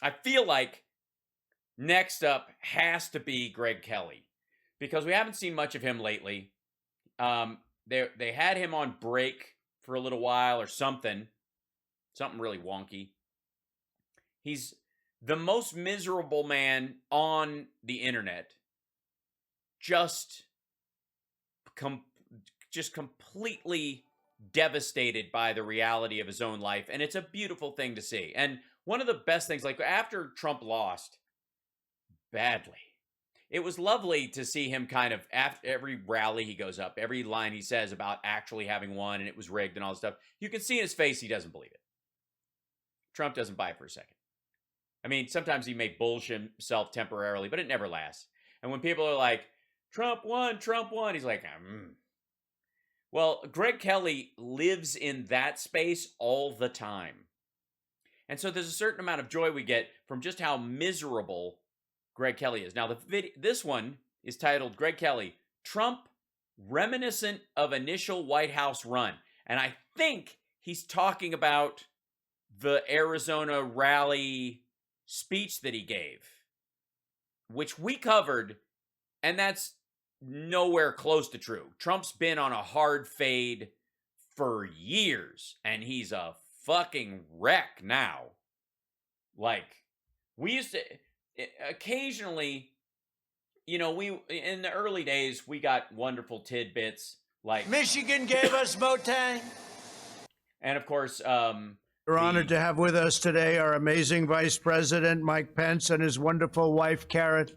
I feel like next up has to be Greg Kelly because we haven't seen much of him lately. They had him on break for a little while or something really wonky. He's the most miserable man on the internet. Just completely devastated by the reality of his own life, and it's a beautiful thing to see. And one of the best things, like after Trump lost badly, it was lovely to see him kind of, after every rally he goes up, every line he says about actually having won and it was rigged and all this stuff, you can see in his face he doesn't believe it. Trump doesn't buy it for a second. I mean, sometimes he may bullshit himself temporarily, but it never lasts. And when people are like, Trump won, he's like, Well, Greg Kelly lives in that space all the time. And so there's a certain amount of joy we get from just how miserable Greg Kelly is. Now, this one is titled Greg Kelly, Trump Reminiscent of Initial White House Run. And I think he's talking about the Arizona rally speech that he gave, which we covered, and that's nowhere close to true. Trump's been on a hard fade for years, and he's a fucking wreck now. Like, we used to occasionally, we in the early days, we got wonderful tidbits like Michigan gave us Motang. And of course, we're honored to have with us today our amazing Vice President, Mike Pence, and his wonderful wife, Carrot.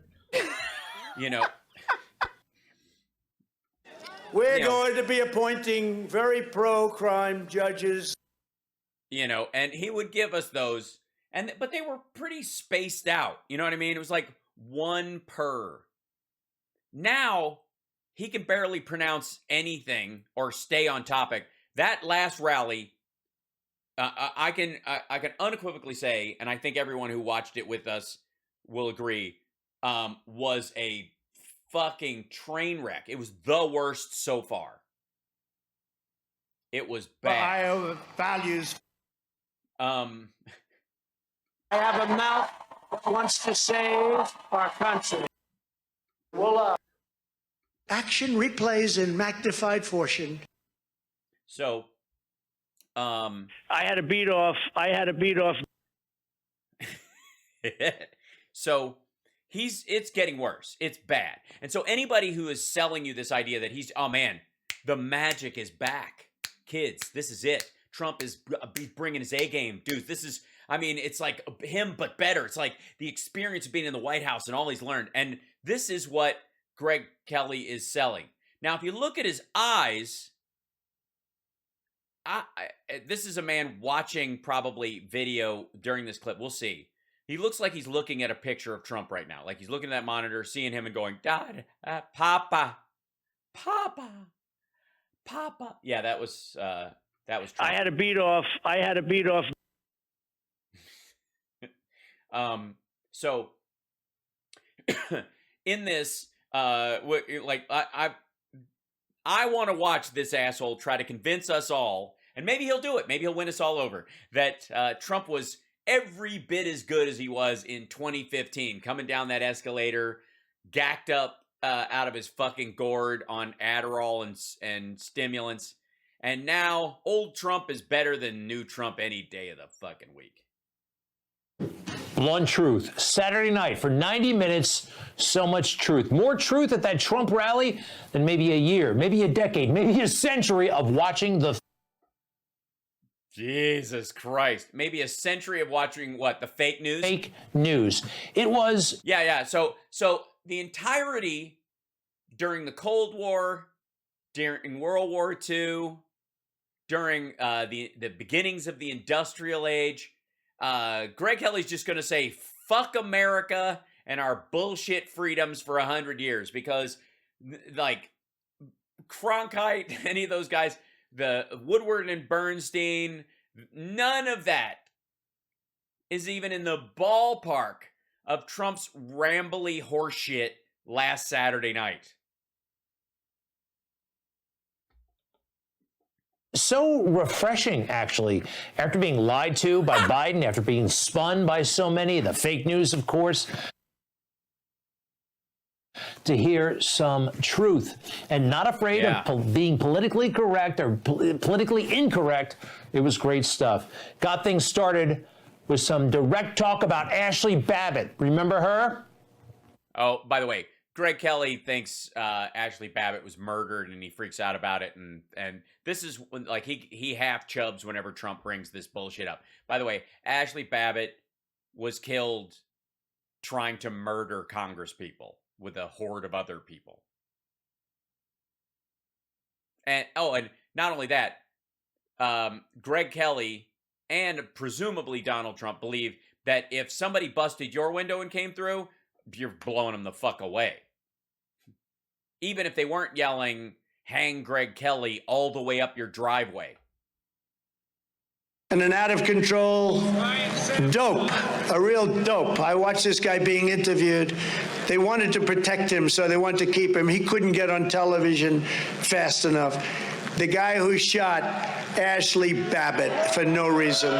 We're going to be appointing very pro-crime judges. And he would give us those, but they were pretty spaced out. You know what I mean? It was like one per. Now, he can barely pronounce anything or stay on topic. That last rally, I can unequivocally say, and I think everyone who watched it with us will agree, was a fucking train wreck. It was the worst so far. It was bad. Bio values. I have a mouth that wants to save our country. We'll Action replays in magnified fortune. So, I had to beat off. So it's getting worse. It's bad. And so anybody who is selling you this idea that oh man, the magic is back. Kids, this is it. Trump is bringing his A game. Dude, it's like him, but better. It's like the experience of being in the White House and all he's learned. And this is what Greg Kelly is selling. Now, if you look at his eyes, this is a man watching probably video during this clip. We'll see. He looks like he's looking at a picture of Trump right now. Like he's looking at that monitor, seeing him and going, Dad, Papa. Yeah, that was Trump. I had to beat off. So in this, I want to watch this asshole try to convince us all, and maybe he'll do it. Maybe he'll win us all over, that Trump was every bit as good as he was in 2015, coming down that escalator, gacked up out of his fucking gourd on Adderall and stimulants. And now old Trump is better than new Trump any day of the fucking week. Blunt truth. Saturday night for 90 minutes, so much truth. More truth at that Trump rally than maybe a year, maybe a decade, maybe a century of watching the... Jesus Christ. Maybe a century of watching what? The fake news? Fake news. It was... Yeah. So the entirety during the Cold War, during World War II, during the beginnings of the industrial age, Greg Kelly's just going to say, fuck America and our bullshit freedoms for 100 years. Because, like, Cronkite, any of those guys, the Woodward and Bernstein, none of that is even in the ballpark of Trump's rambly horseshit last Saturday night. so refreshing, actually, after being lied to by Biden, after being spun by so many, the fake news, of course, to hear some truth and not afraid of being politically correct or politically incorrect. It was great stuff. Got things started with some direct talk about Ashley Babbitt. Remember her? Oh, by the way, Greg Kelly thinks Ashley Babbitt was murdered, and he freaks out about it. And this is when, like, he half chubs whenever Trump brings this bullshit up. By the way, Ashley Babbitt was killed trying to murder Congress people with a horde of other people. And and not only that, Greg Kelly and presumably Donald Trump believe that if somebody busted your window and came through, you're blowing them the fuck away. Even if they weren't yelling, "Hang Greg Kelly" all the way up your driveway. And an out-of-control dope, a real dope. I watched this guy being interviewed. They wanted to protect him, so they wanted to keep him. He couldn't get on television fast enough. The guy who shot Ashley Babbitt for no reason.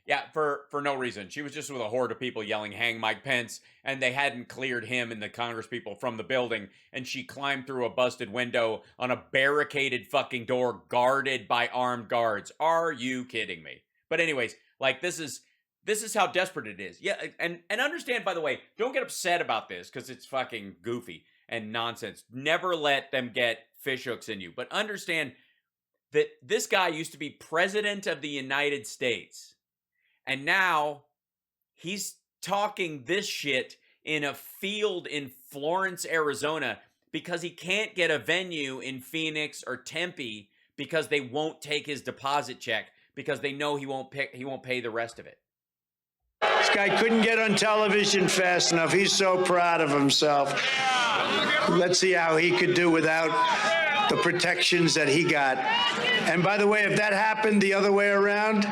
Yeah, for no reason. She was just with a horde of people yelling, "Hang Mike Pence," and they hadn't cleared him and the Congress people from the building, and she climbed through a busted window on a barricaded fucking door guarded by armed guards. Are you kidding me? But anyways, like, this is how desperate it is. Yeah, and understand, by the way, don't get upset about this because it's fucking goofy and nonsense. Never let them get fishhooks in you. But understand that this guy used to be president of the United States. And now he's talking this shit in a field in Florence, Arizona, because he can't get a venue in Phoenix or Tempe because they won't take his deposit check because they know he won't pay the rest of it. This guy couldn't get on television fast enough. He's so proud of himself. Let's see how he could do without the protections that he got. And by the way, if that happened the other way around,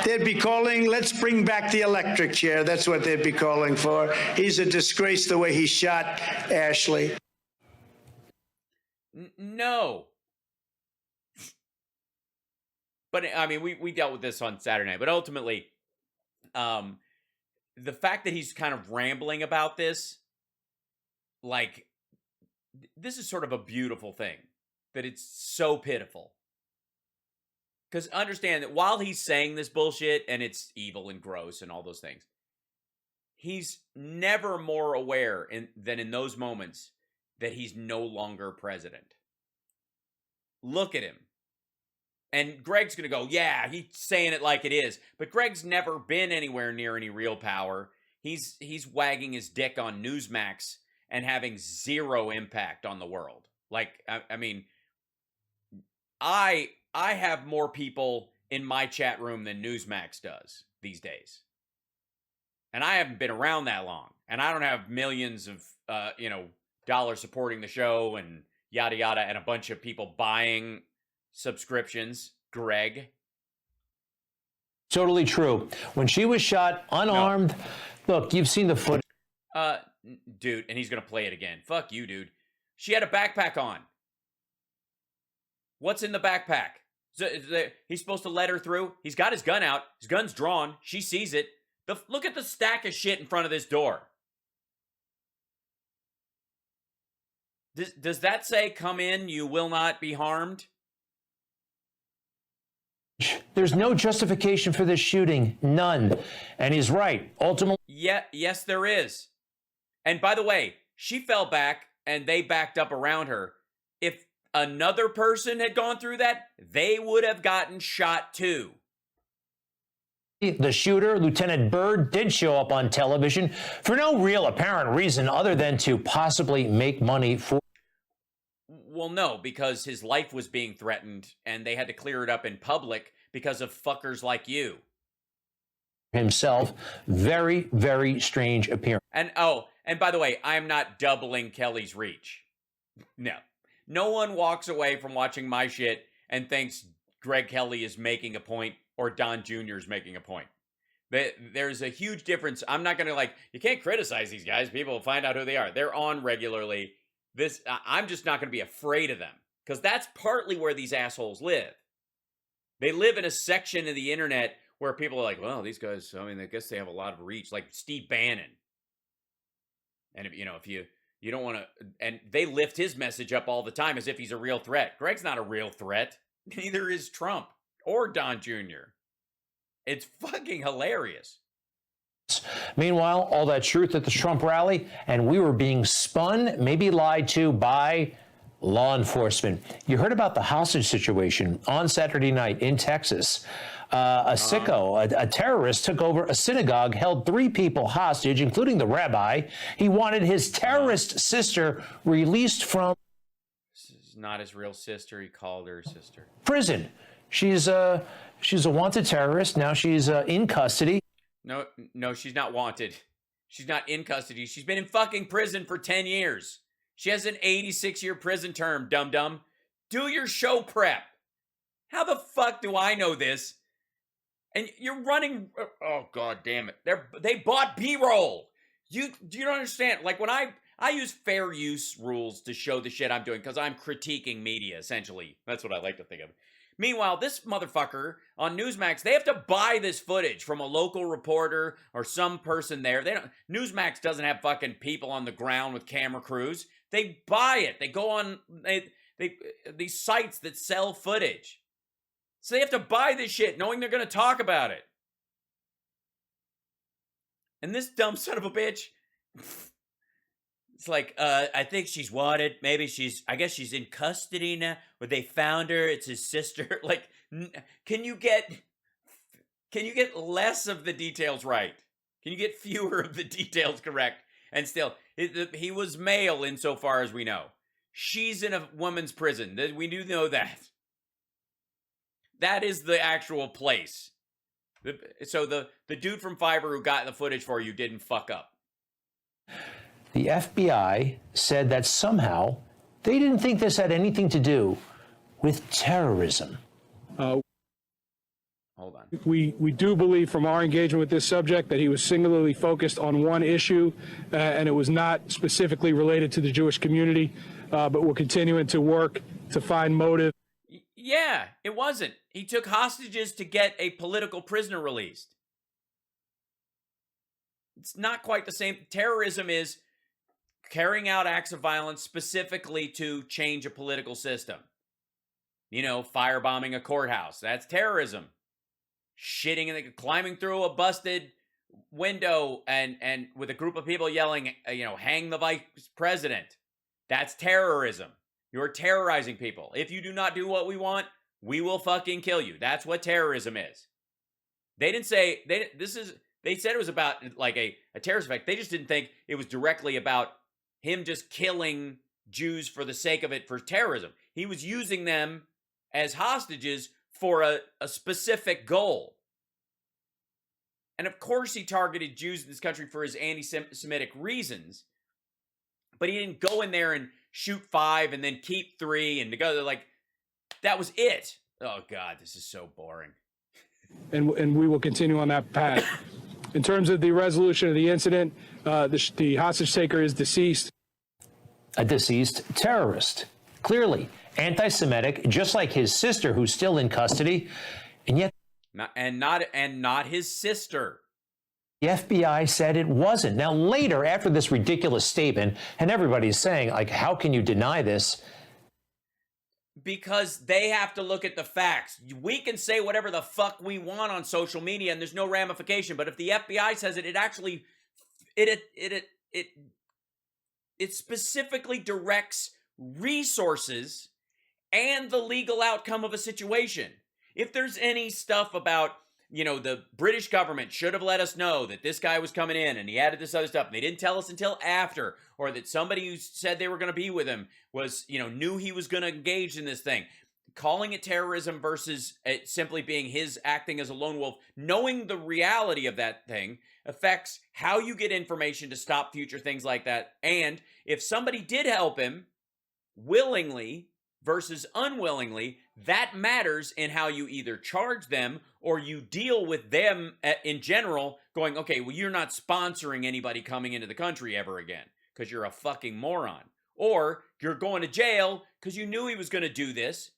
they'd be calling, "Let's bring back the electric chair." That's what they'd be calling for. He's a disgrace the way he shot Ashley. No. But, I mean, we dealt with this on Saturday night. But ultimately, the fact that he's kind of rambling about this, like, this is sort of a beautiful thing. That it's so pitiful. Because understand that while he's saying this bullshit, and it's evil and gross and all those things, he's never more aware than in those moments that he's no longer president. Look at him. And Greg's going to go, yeah, he's saying it like it is. But Greg's never been anywhere near any real power. He's wagging his dick on Newsmax and having zero impact on the world. Like, I mean, I have more people in my chat room than Newsmax does these days. And I haven't been around that long. And I don't have millions of, dollars supporting the show and yada yada and a bunch of people buying subscriptions. Greg. Totally true. When she was shot unarmed, look, you've seen the footage. Dude, and he's going to play it again. Fuck you, dude. She had a backpack on. What's in the backpack? He's supposed to let her through. He's got his gun out. His gun's drawn. She sees it. Look at the stack of shit in front of this door. Does that say, "Come in, you will not be harmed"? There's no justification for this shooting. None. And he's right. Ultimately. Yeah, yes, there is. And by the way, she fell back and they backed up around her. If another person had gone through that, they would have gotten shot too. The shooter, Lieutenant Byrd, did show up on television for no real apparent reason other than to possibly make money for. Well, no, because his life was being threatened and they had to clear it up in public because of fuckers like you. Himself. Very, very strange appearance. And by the way, I'm not doubling Kelly's reach. No. No one walks away from watching my shit and thinks Greg Kelly is making a point or Don Jr. is making a point. There's a huge difference. I'm not going to you can't criticize these guys. People will find out who they are. They're on regularly. I'm just not going to be afraid of them because that's partly where these assholes live. They live in a section of the internet where people are like, well, these guys, I mean, I guess they have a lot of reach, like Steve Bannon. And if you don't want to, and they lift his message up all the time as if he's a real threat. Greg's not a real threat. Neither is Trump or Don Jr. It's fucking hilarious. Meanwhile, all that truth at the Trump rally, and we were being spun, maybe lied to by law enforcement. You heard about the hostage situation on Saturday night in Texas. A sicko, a terrorist, took over a synagogue, held 3 people hostage, including the rabbi. He wanted his terrorist sister released from... This is not his real sister. He called her sister. ...prison. She's a wanted terrorist. Now she's in custody. No, she's not wanted. She's not in custody. She's been in fucking prison for 10 years. She has an 86-year prison term, dum-dum. Do your show prep. How the fuck do I know this? And you're running... Oh, God damn it. They bought B-roll. You don't understand. Like, when I use fair use rules to show the shit I'm doing because I'm critiquing media, essentially. That's what I like to think of. Meanwhile, this motherfucker on Newsmax, they have to buy this footage from a local reporter or some person there. Newsmax doesn't have fucking people on the ground with camera crews. They buy it. They go on these sites that sell footage. So they have to buy this shit knowing they're going to talk about it. And this dumb son of a bitch, it's like, I think she's wanted. Maybe I guess she's in custody now. Where they found her. It's his sister. Like, can you get less of the details right? Can you get fewer of the details correct? And still, he was male insofar as we know. She's in a woman's prison. We do know that. That is the actual place. So the dude from Fiverr who got the footage for you didn't fuck up. The FBI said that somehow they didn't think this had anything to do with terrorism. Hold on. We do believe from our engagement with this subject that he was singularly focused on one issue, and it was not specifically related to the Jewish community, but we're continuing to work to find motive. Yeah, it wasn't. He took hostages to get a political prisoner released. It's not quite the same. Terrorism is carrying out acts of violence specifically to change a political system. You know, firebombing a courthouse. That's terrorism. Climbing through a busted window and with a group of people yelling, hang the vice president. That's terrorism. You're terrorizing people. If you do not do what we want, we will fucking kill you. That's what terrorism is. They didn't say, they said it was about like a terrorist effect. They just didn't think it was directly about him just killing Jews for the sake of it for terrorism. He was using them as hostages for a specific goal. And of course he targeted Jews in this country for his anti-Semitic reasons. But he didn't go in there and shoot 5 and then keep 3 and together. Like, that was it. Oh, God, this is so boring. And we will continue on that path. In terms of the resolution of the incident, the hostage taker is deceased. A deceased terrorist. Clearly anti-Semitic, just like his sister, who's still in custody, and yet not his sister. The FBI said it wasn't. Now, later, after this ridiculous statement, and everybody's saying, like, how can you deny this? Because they have to look at the facts. We can say whatever the fuck we want on social media, and there's no ramification. But if the FBI says it, it actually it specifically directs resources and the legal outcome of a situation. If there's any stuff about, the British government should have let us know that this guy was coming in and he added this other stuff and they didn't tell us until after, or that somebody who said they were going to be with him was, knew he was going to engage in this thing. Calling it terrorism versus it simply being his acting as a lone wolf, knowing the reality of that thing affects how you get information to stop future things like that. And if somebody did help him willingly versus unwillingly, that matters in how you either charge them or you deal with them in general, going, okay, well, you're not sponsoring anybody coming into the country ever again because you're a fucking moron. or you're going to jail because you knew he was going to do this.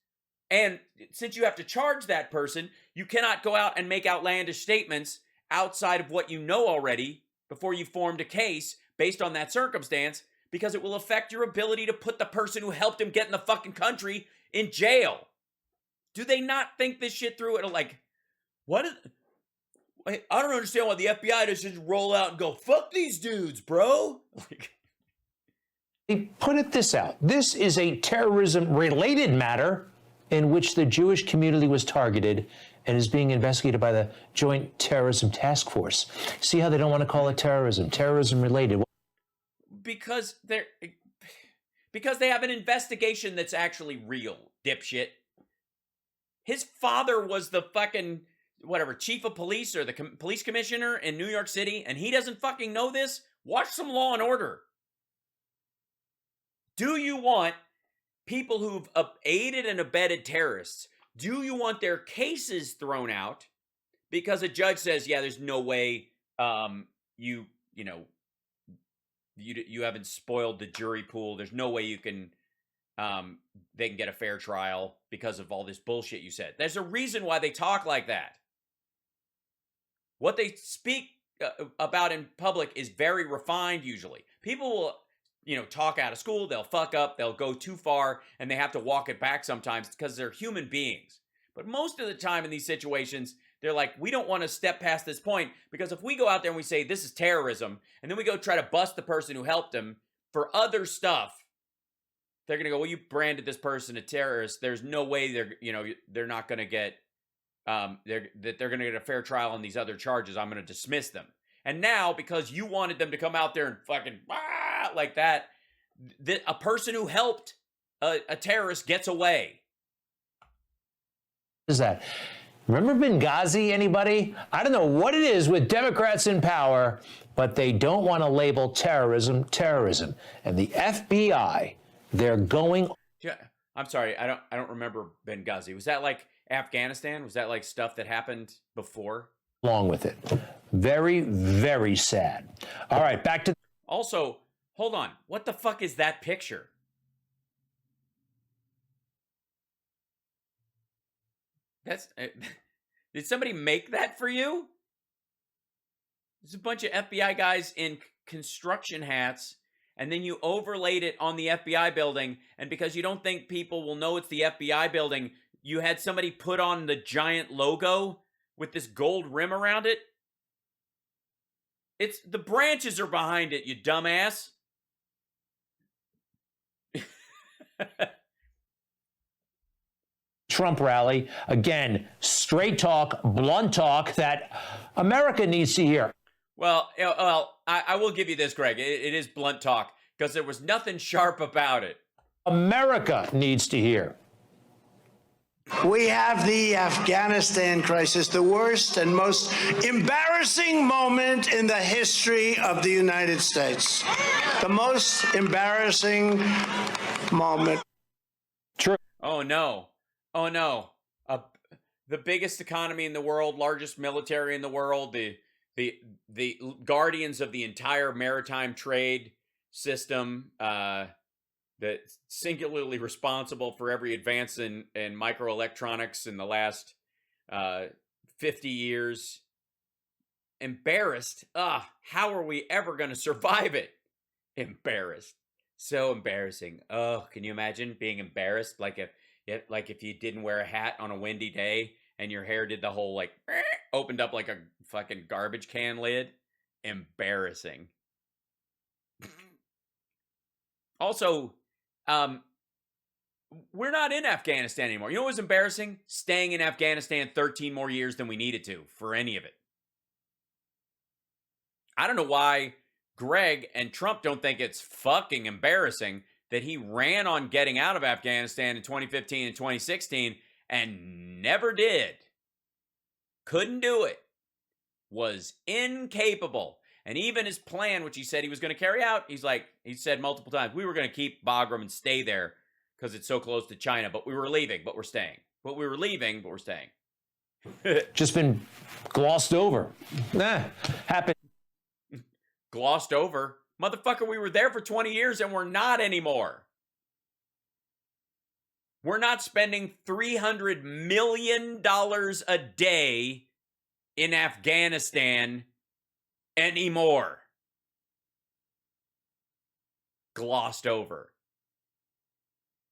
And since you have to charge that person, you cannot go out and make outlandish statements outside of what you know already before you formed a case based on that circumstance, because it will affect your ability to put the person who helped him get in the fucking country in jail. Do they not think this shit through? It like, what is... I don't understand why the FBI doesn't just roll out and go, fuck these dudes, bro. They put it this out. This is a terrorism-related matter in which the Jewish community was targeted and is being investigated by the Joint Terrorism Task Force. See how they don't want to call it terrorism, terrorism-related. Because they have an investigation that's actually real, dipshit. His father was the fucking, whatever, chief of police or the police commissioner in New York City, and he doesn't fucking know this? Watch some Law and Order. Do you want people who've aided and abetted terrorists, do you want their cases thrown out because a judge says, yeah, there's no way you haven't spoiled the jury pool. There's no way you can they can get a fair trial because of all this bullshit you said. There's a reason why they talk like that. What they speak about in public is very refined usually. People will, talk out of school, they'll fuck up, they'll go too far, and they have to walk it back sometimes because they're human beings. But most of the time in these situations, they're like, we don't want to step past this point, because if we go out there and we say this is terrorism, and then we go try to bust the person who helped them for other stuff, they're going to go, well, you branded this person a terrorist. There's no way they're not going to get, they're going to get a fair trial on these other charges. I'm going to dismiss them. And now, because you wanted them to come out there and fucking like that, a person who helped a terrorist gets away. What is that? Remember Benghazi, anybody? I don't know what it is with Democrats in power, but they don't want to label terrorism terrorism. And the FBI, they're going... Yeah, I'm sorry, I don't remember Benghazi. Was that like Afghanistan? Was that like stuff that happened before? Along with it. Very, very sad. All right, back to... Also, hold on. What the fuck is that picture? That's... did somebody make that for you? There's a bunch of FBI guys in construction hats, and then you overlaid it on the FBI building, and because you don't think people will know it's the FBI building, you had somebody put on the giant logo with this gold rim around it. It's the branches are behind it, you dumbass. Trump rally. Again, straight talk, blunt talk that America needs to hear. Well, I will give you this, Greg. It is blunt talk because there was nothing sharp about it. America needs to hear. We have the Afghanistan crisis, the worst and most embarrassing moment in the history of the United States. The most embarrassing moment. True. Oh, no. Oh, no. The biggest economy in the world, largest military in the world, the guardians of the entire maritime trade system, that's singularly responsible for every advance in microelectronics in the last 50 years. Embarrassed. How are we ever going to survive it? Embarrassed. So embarrassing. Oh, can you imagine being embarrassed? Like if you didn't wear a hat on a windy day and your hair did the whole opened up like a fucking garbage can lid. Embarrassing. Also, we're not in Afghanistan anymore. You know what was embarrassing? Staying in Afghanistan 13 more years than we needed to for any of it. I don't know why Greg and Trump don't think it's fucking embarrassing that he ran on getting out of Afghanistan in 2015 and 2016 and never did. Couldn't do it. Was incapable. And even his plan, which he said he was going to carry out, he said multiple times, we were going to keep Bagram and stay there because it's so close to China, but we were leaving, but we're staying. But we were leaving, but we're staying. Just been glossed over. Happened. Glossed over? Motherfucker, we were there for 20 years and we're not anymore. We're not spending $300 million a day in Afghanistan anymore. Glossed over.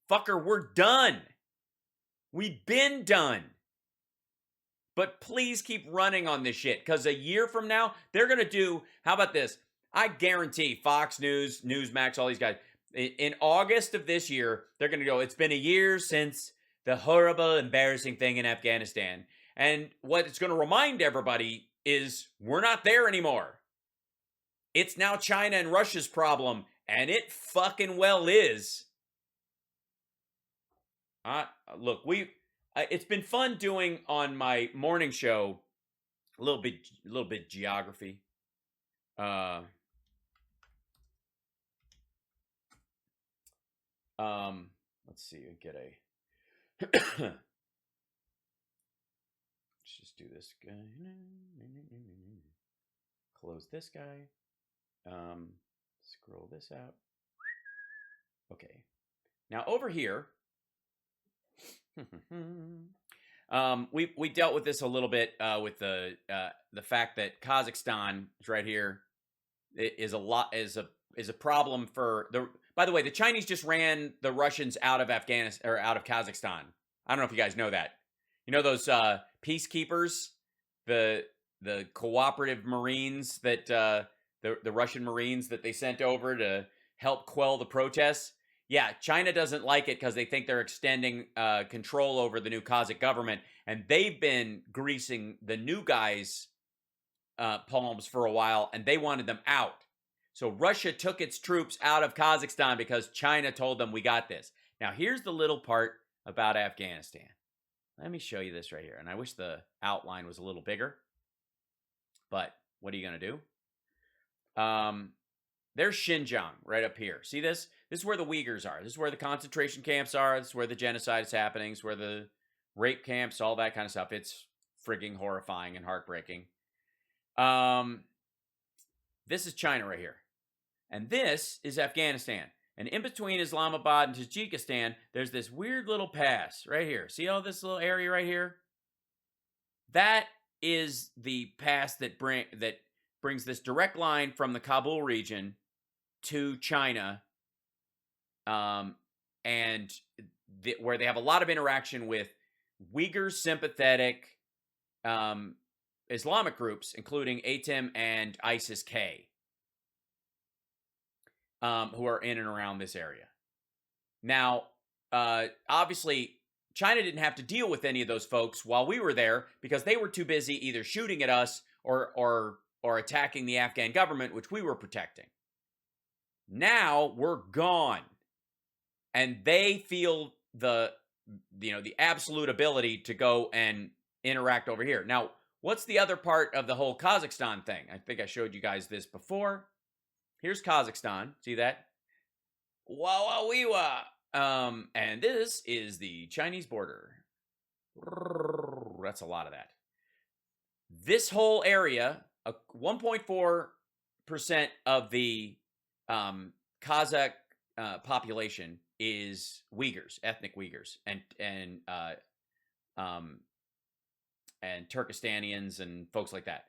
Fucker, we're done. We've been done. But please keep running on this shit, because a year from now, they're going to do, how about this? I guarantee Fox News, Newsmax, all these guys, in August of this year, they're going to go, it's been a year since the horrible, embarrassing thing in Afghanistan. And what it's going to remind everybody is we're not there anymore. It's now China and Russia's problem, and it fucking well is. Look, it's been fun doing on my morning show a little bit geography. Let's see, get a let's just do this guy. Close this guy. Scroll this out. Okay. Now over here, we dealt with this a little bit with the fact that Kazakhstan is right here is a problem for the. By the way, the Chinese just ran the Russians out of Afghanistan or out of Kazakhstan. I don't know if you guys know that. You know those peacekeepers, the cooperative Marines that the Russian Marines that they sent over to help quell the protests. Yeah, China doesn't like it because they think they're extending control over the new Kazakh government, and they've been greasing the new guys' palms for a while, and they wanted them out. So Russia took its troops out of Kazakhstan because China told them, we got this. Now, here's the little part about Afghanistan. Let me show you this right here. And I wish the outline was a little bigger. But what are you going to do? There's Xinjiang right up here. See this? This is where the Uyghurs are. This is where the concentration camps are. This is where the genocide is happening. This is where the rape camps, all that kind of stuff. It's frigging horrifying and heartbreaking. This is China right here. And this is Afghanistan. And in between Islamabad and Tajikistan, there's this weird little pass right here. See all this little area right here? That is the pass that brings this direct line from the Kabul region to China, and where they have a lot of interaction with Uyghur sympathetic Islamic groups, including ATIM and ISIS-K, who are in and around this area. Now, obviously, China didn't have to deal with any of those folks while we were there because they were too busy either shooting at us or attacking the Afghan government, which we were protecting. Now we're gone, and they feel the absolute ability to go and interact over here. Now, what's the other part of the whole Kazakhstan thing? I think I showed you guys this before. Here's Kazakhstan. See that? Wah wah wee wah. And this is the Chinese border. That's a lot of that. This whole area, 1.4% of the Kazakh population is Uyghurs, ethnic Uyghurs, and Turkestanians and folks like that.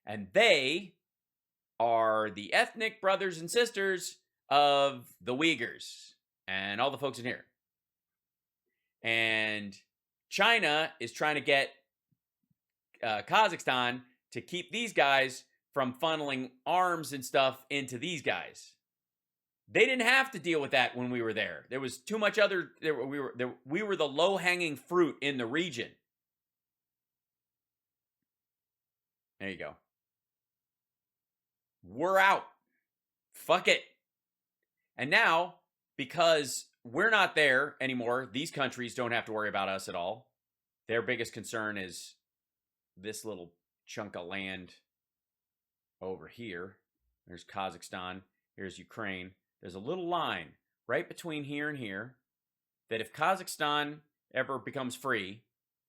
And they are the ethnic brothers and sisters of the Uyghurs and all the folks in here. And China is trying to get Kazakhstan to keep these guys from funneling arms and stuff into these guys. They didn't have to deal with that when we were there. There was too much other. We were the low-hanging fruit in the region. There you go. We're out. Fuck it. And now, because we're not there anymore, these countries don't have to worry about us at all. Their biggest concern is this little chunk of land over here. There's Kazakhstan. Here's Ukraine. There's a little line right between here and here that if Kazakhstan ever becomes free,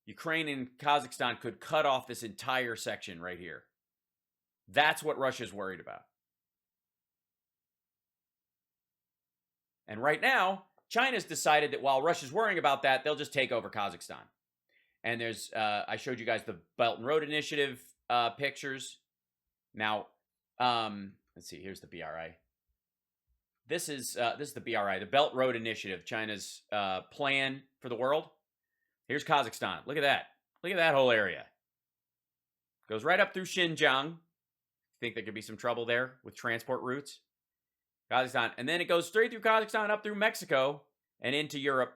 Ukraine and Kazakhstan could cut off this entire section right here. That's what Russia's worried about. And right now, China's decided that while Russia's worrying about that, they'll just take over Kazakhstan. And there's, I showed you guys the Belt and Road Initiative pictures. Now, let's see, here's the BRI. This is the BRI, the Belt Road Initiative, China's plan for the world. Here's Kazakhstan. Look at that. Look at that whole area. Goes right up through Xinjiang. Think there could be some trouble there with transport routes. Kazakhstan. And then it goes straight through Kazakhstan up through Mexico and into Europe,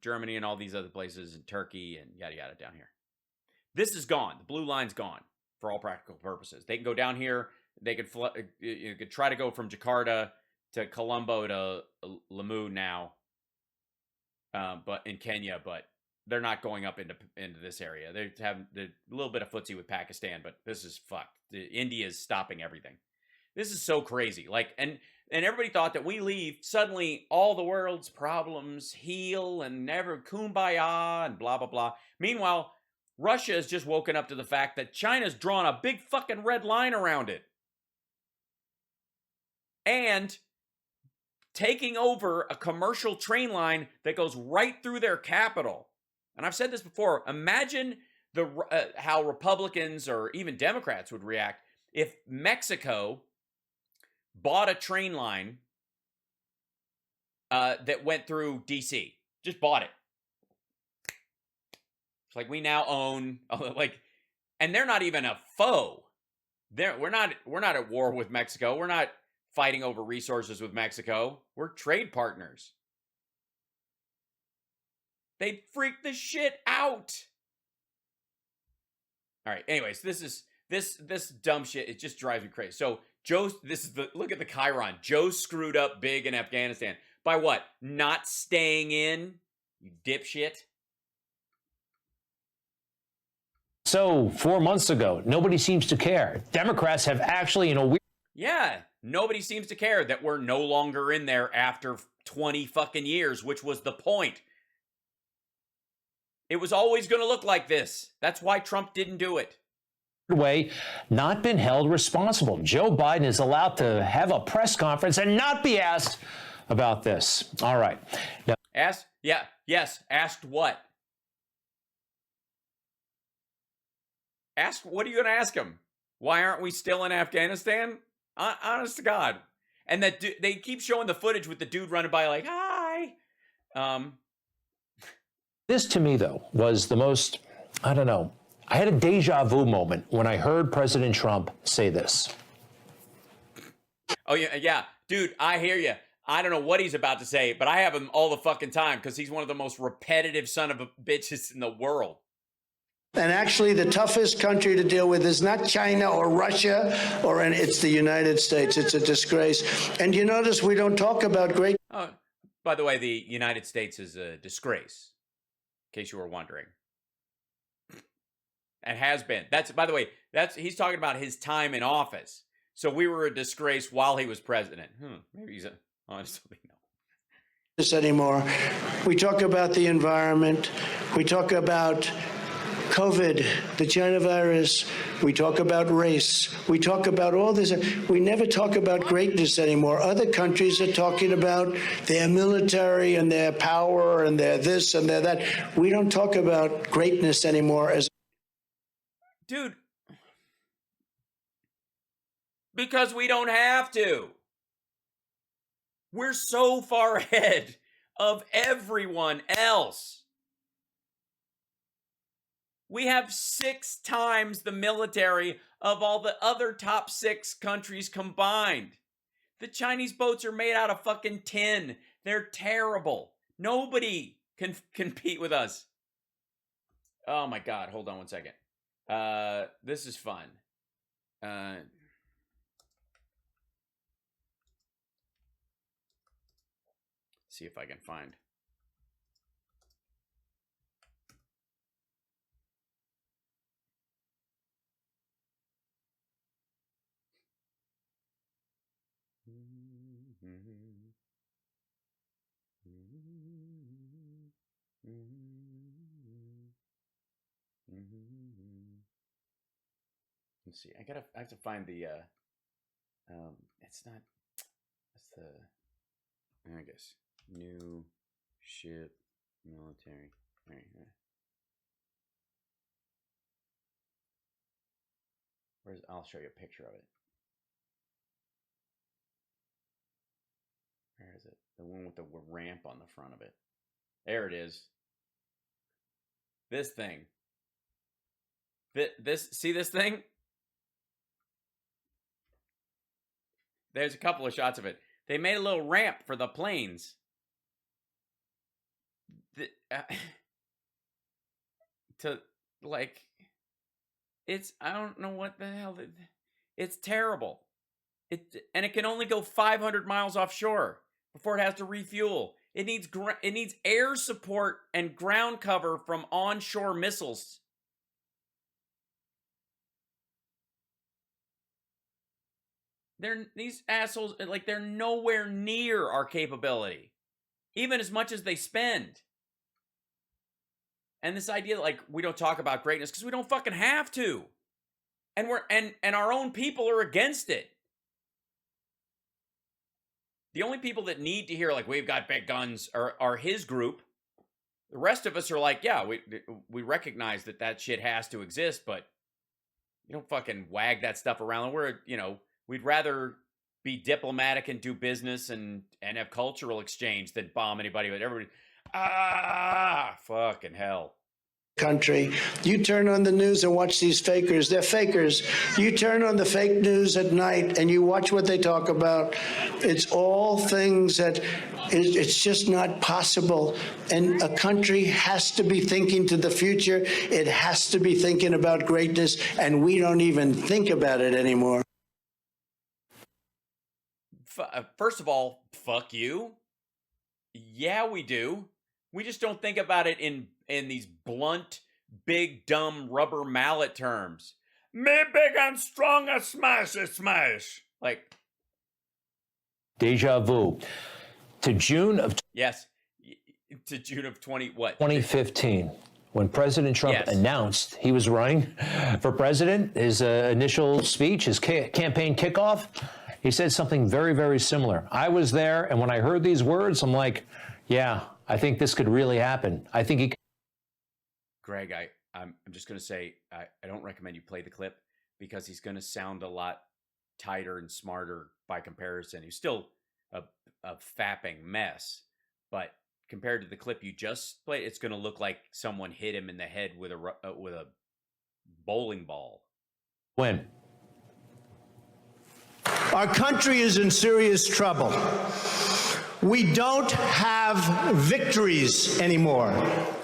Germany, and all these other places, and Turkey, and yada, yada down here. This is gone. The blue line's gone for all practical purposes. They can go down here. They could, you could try to go from Jakarta to Colombo to Lamu now, but in Kenya, but they're not going up into this area. They're a little bit of footsie with Pakistan, but this is fucked. India is stopping everything. This is so crazy. Like, and everybody thought that we leave, suddenly all the world's problems heal and never kumbaya and blah, blah, blah. Meanwhile, Russia has just woken up to the fact that China's drawn a big fucking red line around it. And taking over a commercial train line that goes right through their capital. And I've said this before, imagine how Republicans or even Democrats would react if Mexico bought a train line that went through D.C. Just bought it. It's like we now own, like, and they're not even a foe. We're not at war with Mexico. We're not fighting over resources with Mexico. We're trade partners. They'd freak the shit out. All right. Anyways, this dumb shit. It just drives me crazy. So look at the Chiron. Joe screwed up big in Afghanistan by what? Not staying in. You dipshit. So 4 months ago, nobody seems to care. Democrats have actually, in a weird. Yeah, nobody seems to care that we're no longer in there after 20 fucking years, which was the point. It was always going to look like this. That's why Trump didn't do it. Way, not been held responsible. Joe Biden is allowed to have a press conference and not be asked about this. All right. Now, asked? Yeah. Yes. Asked what? What are you going to ask him? Why aren't we still in Afghanistan? Honest to God. And that they keep showing the footage with the dude running by like, hi. This to me, though, was the most, I don't know, I had a deja vu moment when I heard President Trump say this. Oh, yeah. Dude, I hear you. I don't know what he's about to say, but I have him all the fucking time because he's one of the most repetitive son of a bitches in the world. And actually, the toughest country to deal with is not China or Russia, it's the United States. It's a disgrace. And you notice we don't talk about great. Oh, by the way, the United States is a disgrace, in case you were wondering. And has been. By the way, he's talking about his time in office. So we were a disgrace while he was president. Maybe he's honestly no. This anymore. We talk about the environment. We talk about COVID, the China virus. We talk about race. We talk about all this. We never talk about greatness anymore. Other countries are talking about their military and their power and their this and their that. We don't talk about greatness anymore as. Dude, because we don't have to. We're so far ahead of everyone else. We have 6 times the military of all the other top 6 countries combined. The Chinese boats are made out of fucking tin. They're terrible. Nobody can compete with us. Oh my God, hold on one second. This is fun. See if I can find. Let's see. I have to find the. It's not. That's the. I guess new ship military. All right. I'll show you a picture of it. Where is it? The one with the ramp on the front of it. There it is. This thing. See this thing? There's a couple of shots of it. They made a little ramp for the planes. To like, I don't know what the hell. It's terrible. And it can only go 500 miles offshore before it has to refuel. It needs air support and ground cover from onshore missiles. These assholes, like, they're nowhere near our capability, even as much as they spend. And this idea that, like, we don't talk about greatness because we don't fucking have to. And and our own people are against it. The only people that need to hear, like, we've got big guns are his group. The rest of us are like, yeah, we recognize that shit has to exist, but you don't fucking wag that stuff around. We'd rather be diplomatic and do business and have cultural exchange than bomb anybody. But everybody, fucking hell. Country. You turn on the news and watch these fakers. They're fakers. You turn on the fake news at night and you watch what they talk about. It's all things that it's just not possible. And a country has to be thinking to the future. It has to be thinking about greatness, and we don't even think about it anymore. First of all, fuck you. Yeah, we do. We just don't think about it in these blunt, big, dumb rubber mallet terms. Me big and strong, a smash, a smash. Like, deja vu. To June of yes, to June of 2015, when President Trump Yes. announced he was running for president, his initial speech, his campaign kickoff, he said something very, very similar. I was there, and when I heard these words, I'm like, yeah, I think this could really happen. I think he. Greg, I'm just going to say, I don't recommend you play the clip because he's going to sound a lot tighter and smarter by comparison. He's still a fapping mess, but compared to the clip you just played, it's going to look like someone hit him in the head with a bowling ball. When? Our country is in serious trouble. We don't have victories anymore.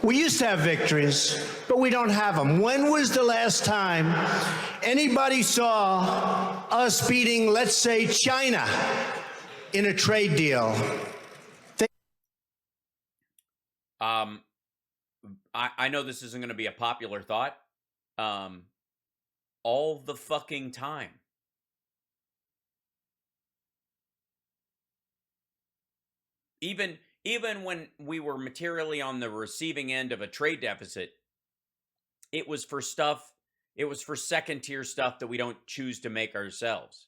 We used to have victories, but we don't have them. When was the last time anybody saw us beating, let's say, China in a trade deal? I know this isn't going to be a popular thought. All the fucking time. Even when we were materially on the receiving end of a trade deficit, it was for second tier stuff that we don't choose to make ourselves.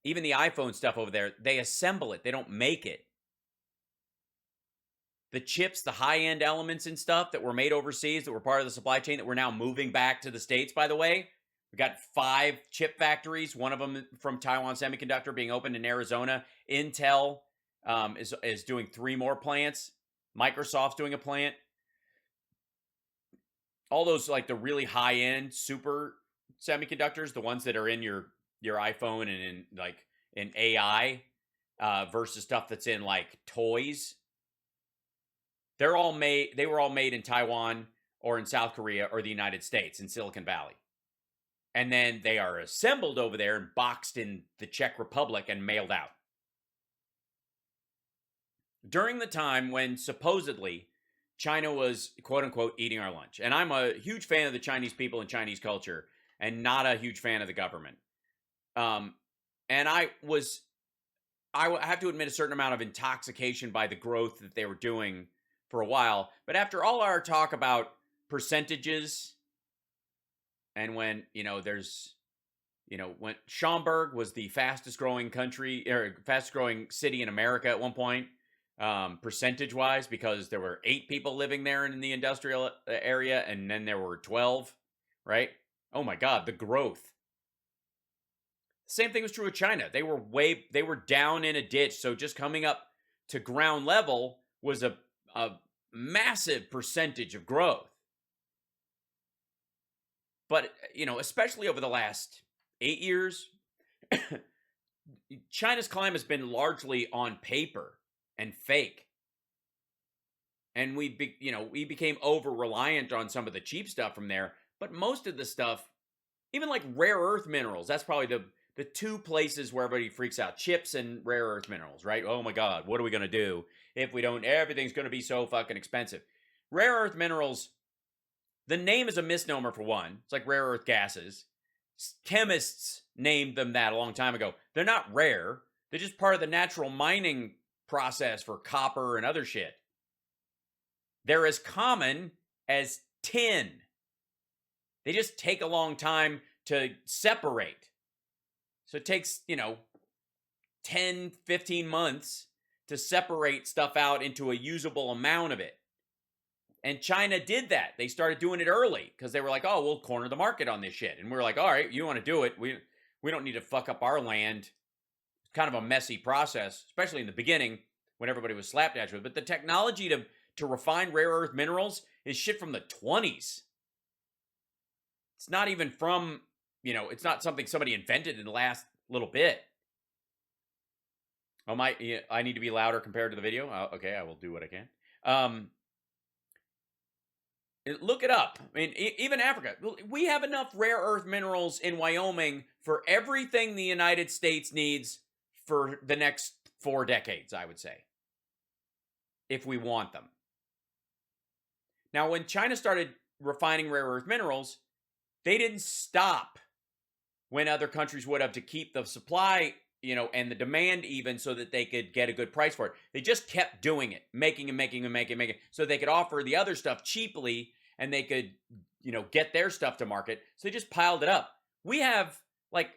Even the iPhone stuff over there, they assemble it. They don't make it. The chips, the high-end elements and stuff that were made overseas, that were part of the supply chain, that we're now moving back to the States, by the way. We got 5 chip factories, one of them from Taiwan Semiconductor being opened in Arizona. Intel is doing 3 more plants. Microsoft's doing a plant. All those, like, the really high-end super semiconductors, the ones that are in your iPhone and in AI versus stuff that's in, like, toys. They were all made in Taiwan or in South Korea or the United States in Silicon Valley. And then they are assembled over there and boxed in the Czech Republic and mailed out. During the time when supposedly China was, quote unquote, eating our lunch. And I'm a huge fan of the Chinese people and Chinese culture and not a huge fan of the government. And I have to admit a certain amount of intoxication by the growth that they were doing for a while. But after all our talk about percentages, and when, there's, when Schaumburg was the fastest growing country or fastest growing city in America at one point, percentage wise, because there were 8 people living there in the industrial area, and then there were 12, right? Oh my God, the growth. Same thing was true of China. They were down in a ditch, so just coming up to ground level was a massive percentage of growth. But, especially over the last 8 years, China's climb has been largely on paper and fake. And we became over-reliant on some of the cheap stuff from there. But most of the stuff, even like rare earth minerals, that's probably the 2 places where everybody freaks out. Chips and rare earth minerals, right? Oh my God, what are we going to do if we don't? Everything's going to be so fucking expensive. Rare earth minerals, the name is a misnomer for one. It's like rare earth gases. Chemists named them that a long time ago. They're not rare. They're just part of the natural mining process for copper and other shit. They're as common as tin. They just take a long time to separate. So it takes, 10, 15 months to separate stuff out into a usable amount of it. And China did that. They started doing it early because they were like, oh, we'll corner the market on this shit. And we were like, all right, you want to do it. We don't need to fuck up our land. It's kind of a messy process, especially in the beginning when everybody was slapdash with it. But the technology to refine rare earth minerals is shit from the 20s. It's not even from, it's not something somebody invented in the last little bit. Oh, I need to be louder compared to the video? Okay, I will do what I can. Look it up. I mean, even Africa. We have enough rare earth minerals in Wyoming for everything the United States needs for the next 4 decades, I would say, if we want them. Now, when China started refining rare earth minerals, they didn't stop when other countries would have to keep the supply, and the demand even so that they could get a good price for it. They just kept doing it, making, so they could offer the other stuff cheaply and they could, get their stuff to market. So they just piled it up. We have like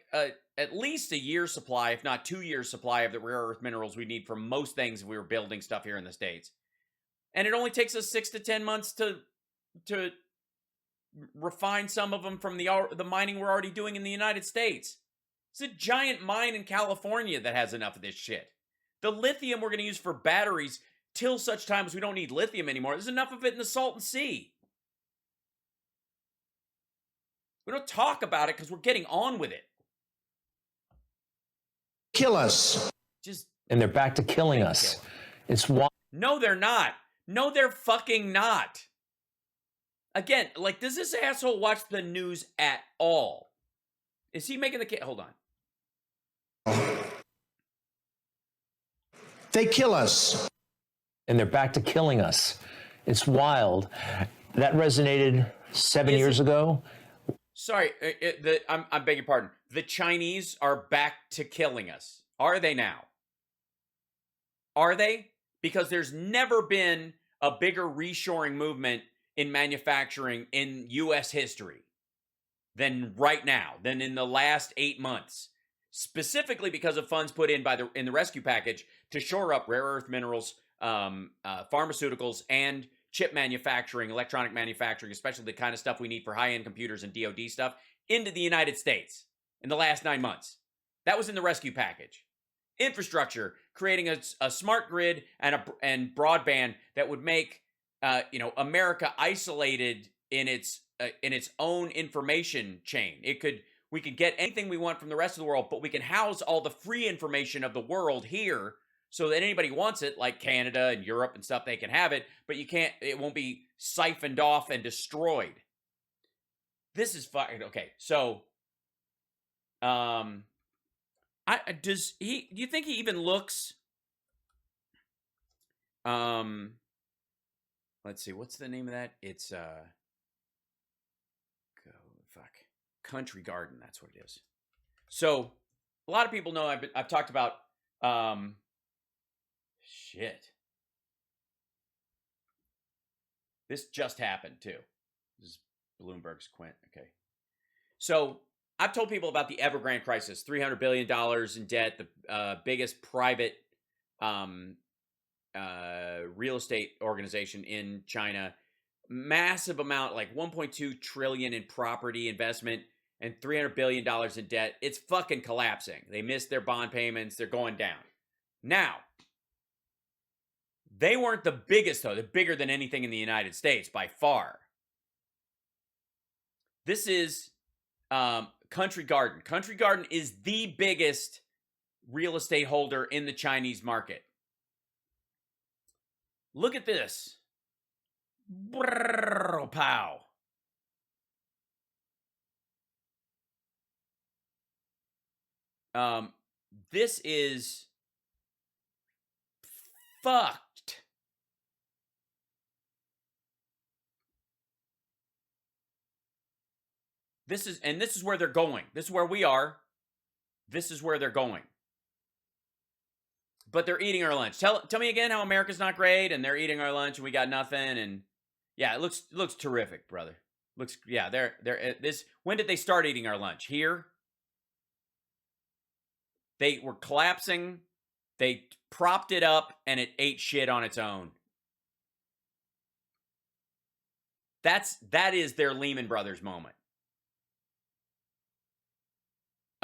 at least a year's supply, if not 2 years' supply of the rare earth minerals we need for most things if we were building stuff here in the States. And it only takes us 6 to 10 months to refine some of them from the mining we're already doing in the United States. It's a giant mine in California that has enough of this shit. The lithium we're going to use for batteries till such time as we don't need lithium anymore, there's enough of it in the Salton Sea. We don't talk about it because we're getting on with it. Kill us. And they're back to killing us. It's why. No, they're not. No, they're fucking not. Again, like, does this asshole watch the news at all? Is he making the case? Hold on. They kill us. And they're back to killing us. It's wild. That resonated 7 years ago. Sorry, I beg your pardon. The Chinese are back to killing us. Are they now? Are they? Because there's never been a bigger reshoring movement in manufacturing in U.S. history than right now, than in the last 8 months. Specifically because of funds put in in the rescue package to shore up rare earth minerals, pharmaceuticals, and chip manufacturing, electronic manufacturing, especially the kind of stuff we need for high-end computers and DoD stuff, into the United States in the last 9 months. That was in the rescue package. Infrastructure, creating a smart grid and broadband that would make America isolated in its own information chain. We could get anything we want from the rest of the world, but we can house all the free information of the world here so that anybody wants it, like Canada and Europe and stuff, they can have it, but it won't be siphoned off and destroyed. This is fucking okay. So, do you think he even looks, let's see, what's the name of that? It's, Country Garden, that's what it is. So, a lot of people know I've talked about, shit. This just happened, too. This is Bloomberg's Quint, okay. So, I've told people about the Evergrande crisis, $300 billion in debt, the biggest private real estate organization in China, massive amount, like 1.2 trillion in property investment and $300 billion in debt. It's fucking collapsing. They missed their bond payments. They're going down. Now, they weren't the biggest, though. They're bigger than anything in the United States by far. This is Country Garden. Country Garden is the biggest real estate holder in the Chinese market. Look at this. Brrr, pow. This is fucked. This is where they're going. This is where we are. This is where they're going. But they're eating our lunch. Tell me again how America's not great and they're eating our lunch and we got nothing. And yeah, it looks terrific, brother. When did they start eating our lunch? Here? They were collapsing. They propped it up and it ate shit on its own. That is their Lehman Brothers moment.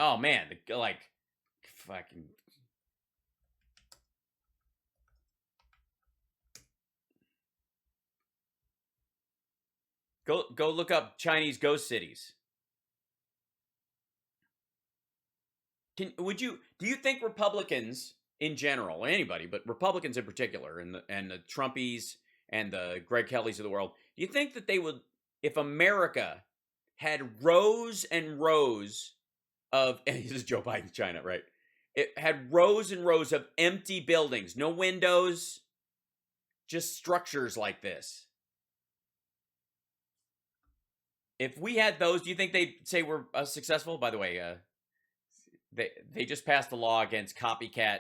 Oh man, fucking. Go look up Chinese ghost cities. Do you think Republicans in general, or anybody, but Republicans in particular, and the Trumpies and the Greg Kellys of the world, do you think that they would, if America had rows and rows of, and this is Joe Biden, China, right? It had rows and rows of empty buildings, no windows, just structures like this. If we had those, do you think they'd say we're successful? By the way, they just passed a law against copycat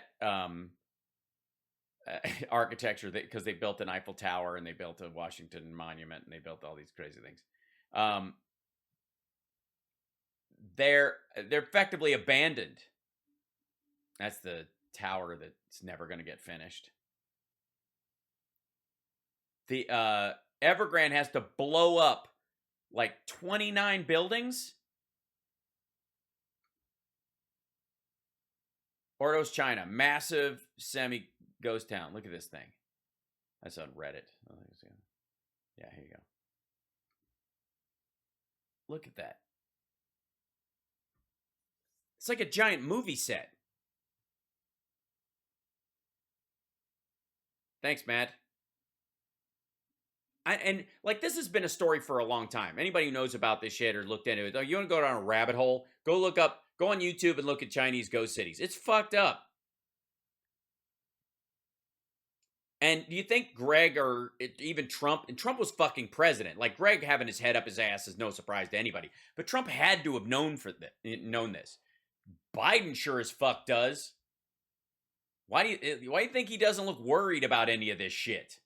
architecture because they built an Eiffel Tower and they built a Washington Monument and they built all these crazy things. They're effectively abandoned. That's the tower that's never going to get finished. The Evergrande has to blow up like 29 buildings. Ordos, China, massive semi-ghost town. Look at this thing. That's on Reddit. Yeah, here you go. Look at that. It's like a giant movie set. Thanks, Matt. And this has been a story for a long time. Anybody who knows about this shit or looked into it, you want to go down a rabbit hole, go on YouTube and look at Chinese ghost cities. It's fucked up. And do you think Greg or even Trump, and Trump was fucking president, like Greg having his head up his ass is no surprise to anybody, but Trump had to have known this. Biden sure as fuck does. Why do you think he doesn't look worried about any of this shit?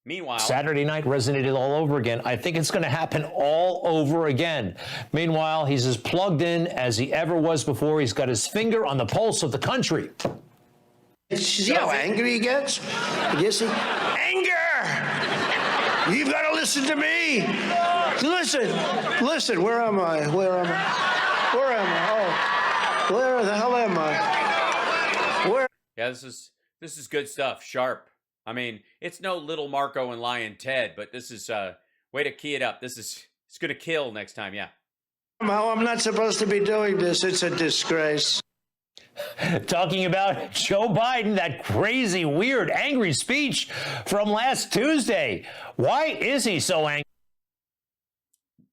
Meanwhile, Saturday night resonated all over again. I think it's going to happen all over again. Meanwhile, he's as plugged in as he ever was before. He's got his finger on the pulse of the country. See how angry he gets? Anger! You've got to listen to me. Listen. Where am I? Oh, where the hell am I? Where? Yeah, this is good stuff. Sharp. I mean, it's no Little Marco and Lion Ted, but this is way to key it up. It's going to kill next time, yeah. Somehow I'm not supposed to be doing this. It's a disgrace. Talking about Joe Biden, that crazy, weird, angry speech from last Tuesday. Why is he so angry?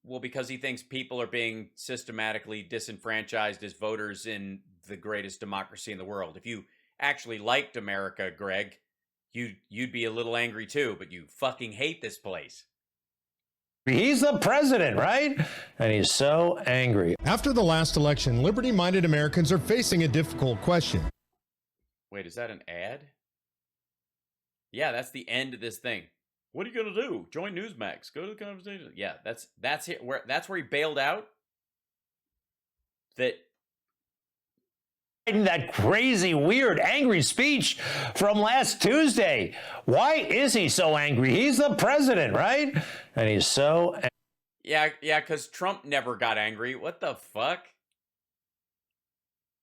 Well, because he thinks people are being systematically disenfranchised as voters in the greatest democracy in the world. If you actually liked America, Greg, you'd be a little angry too, but you fucking hate this place. He's the president, right? And he's so angry. After the last election, liberty-minded Americans are facing a difficult question. Wait, is that an ad? Yeah, that's the end of this thing. What are you gonna do? Join Newsmax. Go to the conversation. Yeah, that's it. That's where he bailed out. That crazy, weird, angry speech from last Tuesday. Why is he so angry? He's the president, right? And he's so yeah, because Trump never got angry. What the fuck?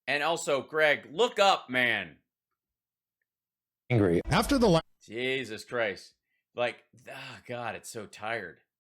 And also, Greg, look up, man. Angry. After the Jesus Christ. Like, oh God, it's so tired.